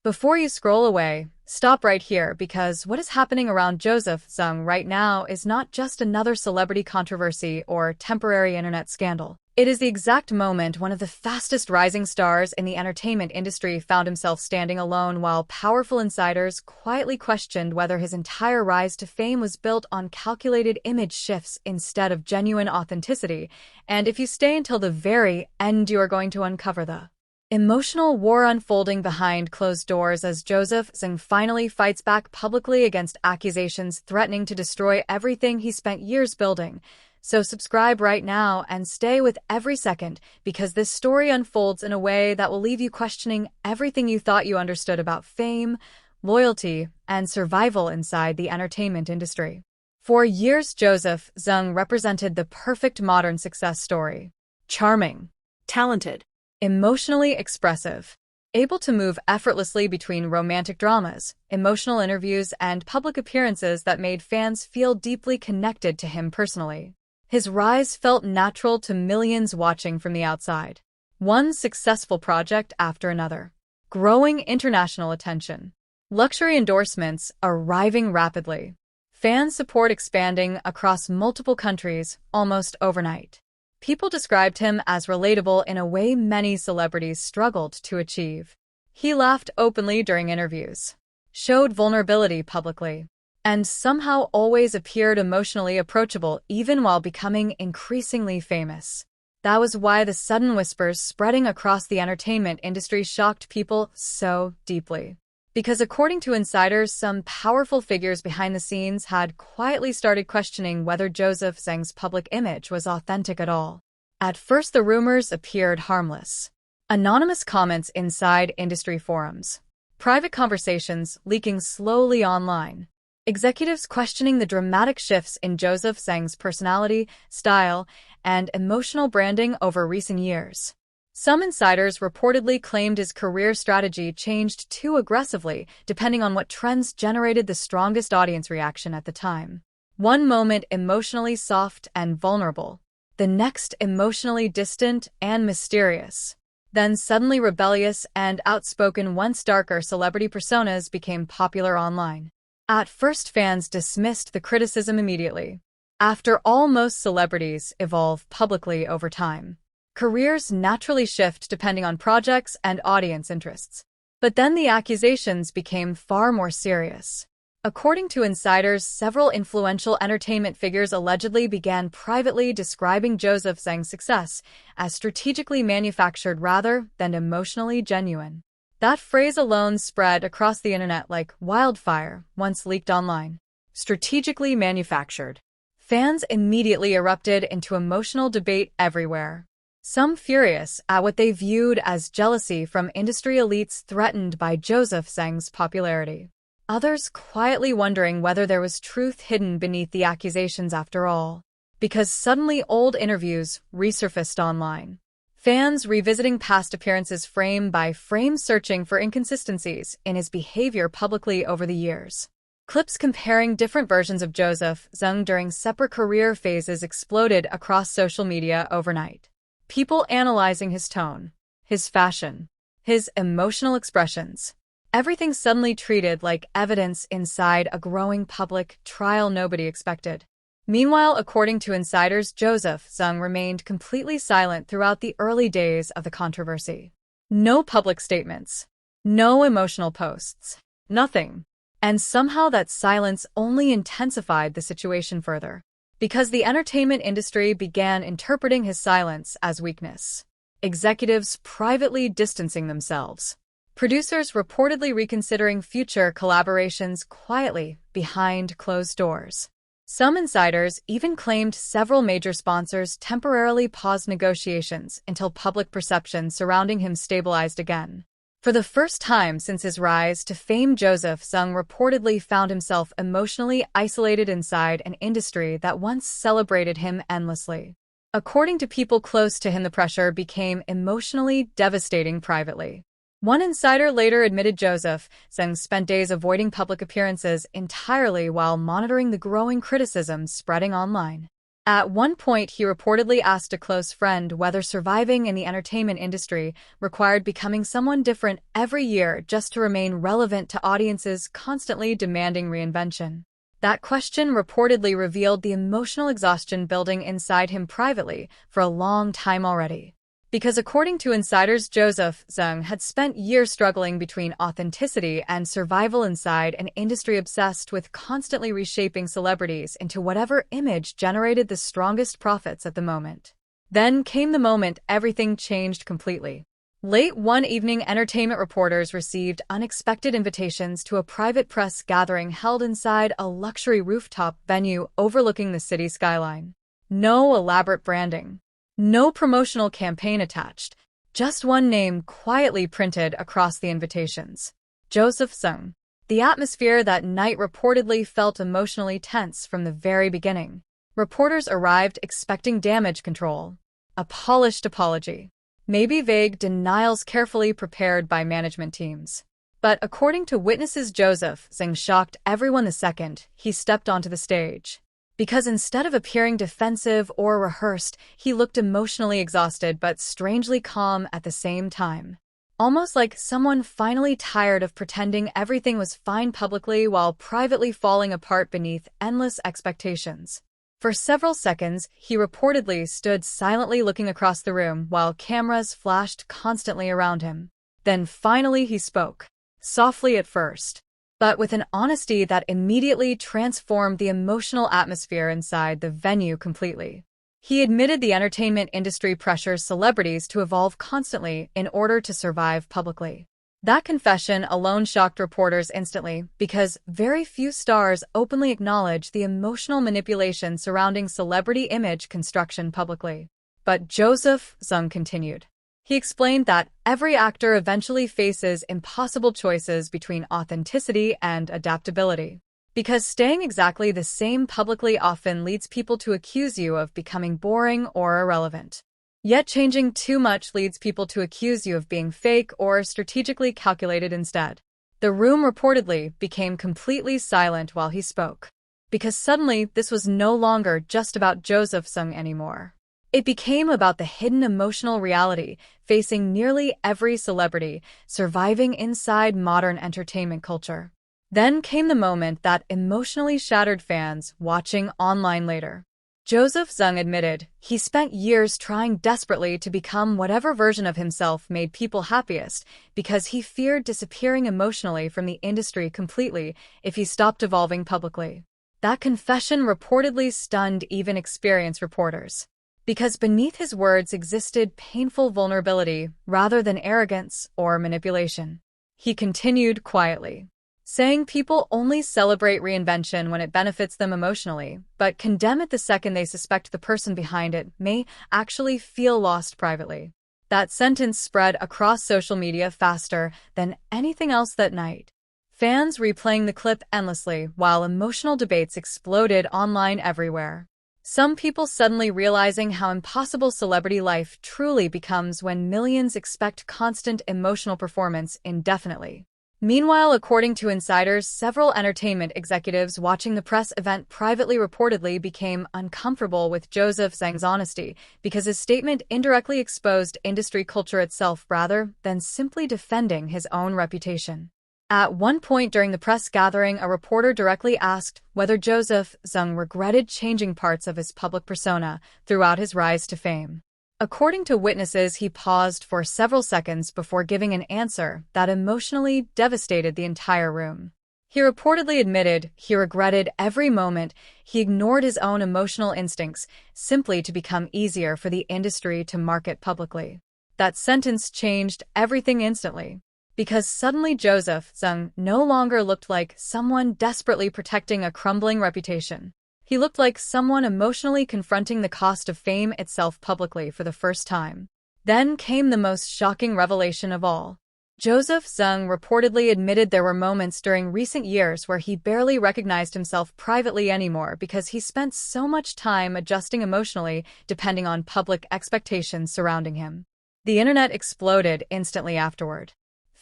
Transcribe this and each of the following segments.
Before you scroll away, stop right here because what is happening around Joseph Zeng right now is not just another celebrity controversy or temporary internet scandal. It is the exact moment one of the fastest rising stars in the entertainment industry found himself standing alone while powerful insiders quietly questioned whether his entire rise to fame was built on calculated image shifts instead of genuine authenticity. And if you stay until the very end, you are going to uncover the emotional war unfolding behind closed doors as Joseph Zeng finally fights back publicly against accusations threatening to destroy everything he spent years building. So subscribe right now and stay with every second because this story unfolds in a way that will leave you questioning everything you thought you understood about fame, loyalty, and survival inside the entertainment industry. For years, Joseph Zeng represented the perfect modern success story. Charming, Talented, emotionally expressive, able to move effortlessly between romantic dramas, emotional interviews, and public appearances that made fans feel deeply connected to him personally. His rise felt natural to millions watching from the outside. One successful project after another. Growing international attention. Luxury endorsements arriving rapidly. Fan support expanding across multiple countries almost overnight. People described him as relatable in a way many celebrities struggled to achieve. He laughed openly during interviews, showed vulnerability publicly, and somehow always appeared emotionally approachable even while becoming increasingly famous. That was why the sudden whispers spreading across the entertainment industry shocked people so deeply. Because according to insiders, some powerful figures behind the scenes had quietly started questioning whether Joseph Zeng's public image was authentic at all. At first, the rumors appeared harmless. Anonymous comments inside industry forums. Private conversations leaking slowly online. Executives questioning the dramatic shifts in Joseph Zeng's personality, style, and emotional branding over recent years. Some insiders reportedly claimed his career strategy changed too aggressively, depending on what trends generated the strongest audience reaction at the time. One moment emotionally soft and vulnerable, the next emotionally distant and mysterious. Then suddenly rebellious and outspoken, once darker celebrity personas became popular online. At first, fans dismissed the criticism immediately. After all, most celebrities evolve publicly over time. Careers naturally shift depending on projects and audience interests. But then the accusations became far more serious. According to insiders, several influential entertainment figures allegedly began privately describing Joseph Zeng's success as strategically manufactured rather than emotionally genuine. That phrase alone spread across the internet like wildfire once leaked online. Strategically manufactured. Fans immediately erupted into emotional debate everywhere. Some furious at what they viewed as jealousy from industry elites threatened by Joseph Zeng's popularity. Others quietly wondering whether there was truth hidden beneath the accusations after all. Because suddenly old interviews resurfaced online. Fans revisiting past appearances frame by frame, searching for inconsistencies in his behavior publicly over the years. Clips comparing different versions of Joseph Zeng during separate career phases exploded across social media overnight. People analyzing his tone, his fashion, his emotional expressions. Everything suddenly treated like evidence inside a growing public trial nobody expected. Meanwhile, according to insiders, Joseph Zeng remained completely silent throughout the early days of the controversy. No public statements, no emotional posts, nothing. And somehow that silence only intensified the situation further. Because the entertainment industry began interpreting his silence as weakness. Executives privately distancing themselves. Producers reportedly reconsidering future collaborations quietly behind closed doors. Some insiders even claimed several major sponsors temporarily paused negotiations until public perception surrounding him stabilized again. For the first time since his rise to fame, Joseph Zeng reportedly found himself emotionally isolated inside an industry that once celebrated him endlessly. According to people close to him, the pressure became emotionally devastating privately. One insider later admitted Joseph Zeng spent days avoiding public appearances entirely while monitoring the growing criticism spreading online. At one point, he reportedly asked a close friend whether surviving in the entertainment industry required becoming someone different every year just to remain relevant to audiences constantly demanding reinvention. That question reportedly revealed the emotional exhaustion building inside him privately for a long time already. Because according to insiders, Joseph Zeng had spent years struggling between authenticity and survival inside an industry obsessed with constantly reshaping celebrities into whatever image generated the strongest profits at the moment. Then came the moment everything changed completely. Late one evening, entertainment reporters received unexpected invitations to a private press gathering held inside a luxury rooftop venue overlooking the city skyline. No elaborate branding. No promotional campaign attached, just one name quietly printed across the invitations. Joseph Zeng. The atmosphere that night reportedly felt emotionally tense from the very beginning. Reporters arrived expecting damage control, a polished apology, maybe vague denials carefully prepared by management teams. But according to witnesses, Joseph Zeng shocked everyone the second he stepped onto the stage. Because instead of appearing defensive or rehearsed, he looked emotionally exhausted but strangely calm at the same time. Almost like someone finally tired of pretending everything was fine publicly while privately falling apart beneath endless expectations. For several seconds, he reportedly stood silently looking across the room while cameras flashed constantly around him. Then finally he spoke, softly at first, but with an honesty that immediately transformed the emotional atmosphere inside the venue completely. He admitted the entertainment industry pressures celebrities to evolve constantly in order to survive publicly. That confession alone shocked reporters instantly because very few stars openly acknowledge the emotional manipulation surrounding celebrity image construction publicly. But Joseph Zeng continued. He explained that every actor eventually faces impossible choices between authenticity and adaptability. Because staying exactly the same publicly often leads people to accuse you of becoming boring or irrelevant. Yet changing too much leads people to accuse you of being fake or strategically calculated instead. The room reportedly became completely silent while he spoke. Because suddenly this was no longer just about Joseph Zeng anymore. It became about the hidden emotional reality facing nearly every celebrity surviving inside modern entertainment culture. Then came the moment that emotionally shattered fans watching online later. Joseph Zeng admitted he spent years trying desperately to become whatever version of himself made people happiest because he feared disappearing emotionally from the industry completely if he stopped evolving publicly. That confession reportedly stunned even experienced reporters. Because beneath his words existed painful vulnerability rather than arrogance or manipulation. He continued quietly, saying people only celebrate reinvention when it benefits them emotionally, but condemn it the second they suspect the person behind it may actually feel lost privately. That sentence spread across social media faster than anything else that night. Fans replaying the clip endlessly while emotional debates exploded online everywhere. Some people suddenly realizing how impossible celebrity life truly becomes when millions expect constant emotional performance indefinitely. Meanwhile, according to insiders, several entertainment executives watching the press event privately reportedly became uncomfortable with Joseph Zeng's honesty because his statement indirectly exposed industry culture itself rather than simply defending his own reputation. At one point during the press gathering, a reporter directly asked whether Joseph Zeng regretted changing parts of his public persona throughout his rise to fame. According to witnesses, he paused for several seconds before giving an answer that emotionally devastated the entire room. He reportedly admitted he regretted every moment he ignored his own emotional instincts simply to become easier for the industry to market publicly. That sentence changed everything instantly. Because suddenly Joseph Zeng no longer looked like someone desperately protecting a crumbling reputation. He looked like someone emotionally confronting the cost of fame itself publicly for the first time. Then came the most shocking revelation of all. Joseph Zeng reportedly admitted there were moments during recent years where he barely recognized himself privately anymore because he spent so much time adjusting emotionally depending on public expectations surrounding him. The internet exploded instantly afterward.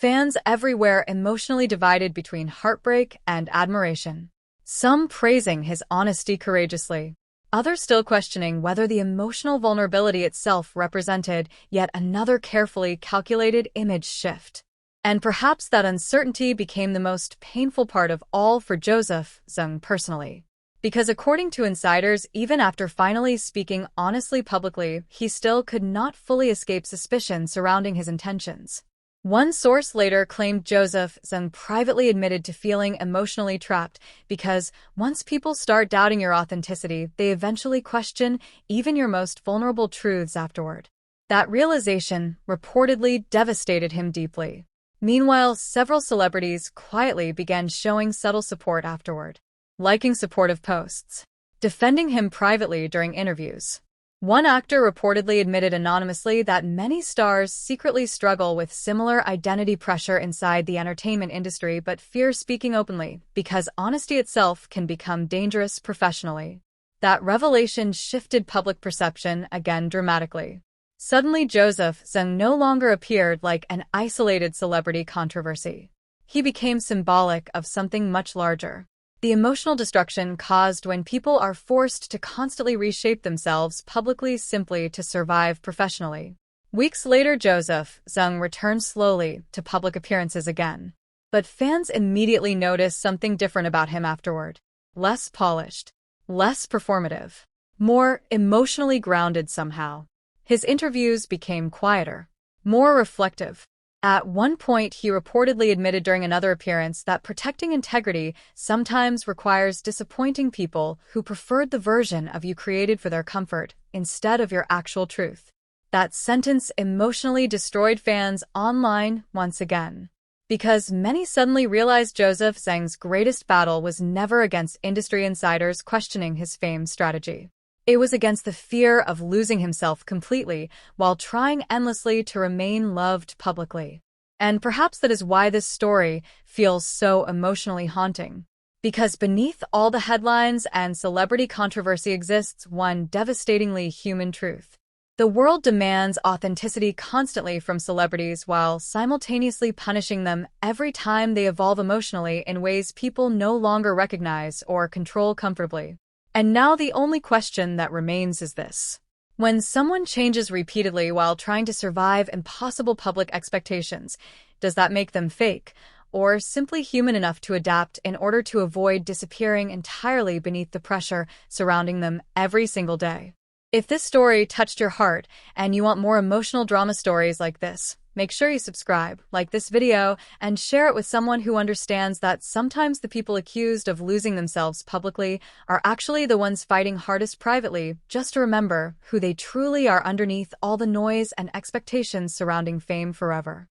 Fans everywhere emotionally divided between heartbreak and admiration. Some praising his honesty courageously, others still questioning whether the emotional vulnerability itself represented yet another carefully calculated image shift. And perhaps that uncertainty became the most painful part of all for Joseph Zeng personally. Because according to insiders, even after finally speaking honestly publicly, he still could not fully escape suspicion surrounding his intentions. One source later claimed Joseph Zeng privately admitted to feeling emotionally trapped because once people start doubting your authenticity, they eventually question even your most vulnerable truths afterward. That realization reportedly devastated him deeply. Meanwhile, several celebrities quietly began showing subtle support afterward, liking supportive posts, defending him privately during interviews. One actor reportedly admitted anonymously that many stars secretly struggle with similar identity pressure inside the entertainment industry but fear speaking openly because honesty itself can become dangerous professionally. That revelation shifted public perception again dramatically. Suddenly, Joseph Zeng no longer appeared like an isolated celebrity controversy. He became symbolic of something much larger. The emotional destruction caused when people are forced to constantly reshape themselves publicly simply to survive professionally. Weeks later, Joseph Zeng returned slowly to public appearances again. But fans immediately noticed something different about him afterward. Less polished, less performative, more emotionally grounded somehow. His interviews became quieter, more reflective. At one point, he reportedly admitted during another appearance that protecting integrity sometimes requires disappointing people who preferred the version of you created for their comfort instead of your actual truth. That sentence emotionally destroyed fans online once again, because many suddenly realized Joseph Zeng's greatest battle was never against industry insiders questioning his fame strategy. It was against the fear of losing himself completely while trying endlessly to remain loved publicly. And perhaps that is why this story feels so emotionally haunting. Because beneath all the headlines and celebrity controversy exists one devastatingly human truth. The world demands authenticity constantly from celebrities while simultaneously punishing them every time they evolve emotionally in ways people no longer recognize or control comfortably. And now the only question that remains is this. When someone changes repeatedly while trying to survive impossible public expectations, does that make them fake, or simply human enough to adapt in order to avoid disappearing entirely beneath the pressure surrounding them every single day? If this story touched your heart and you want more emotional drama stories like this, make sure you subscribe, like this video, and share it with someone who understands that sometimes the people accused of losing themselves publicly are actually the ones fighting hardest privately, just to remember who they truly are underneath all the noise and expectations surrounding fame forever.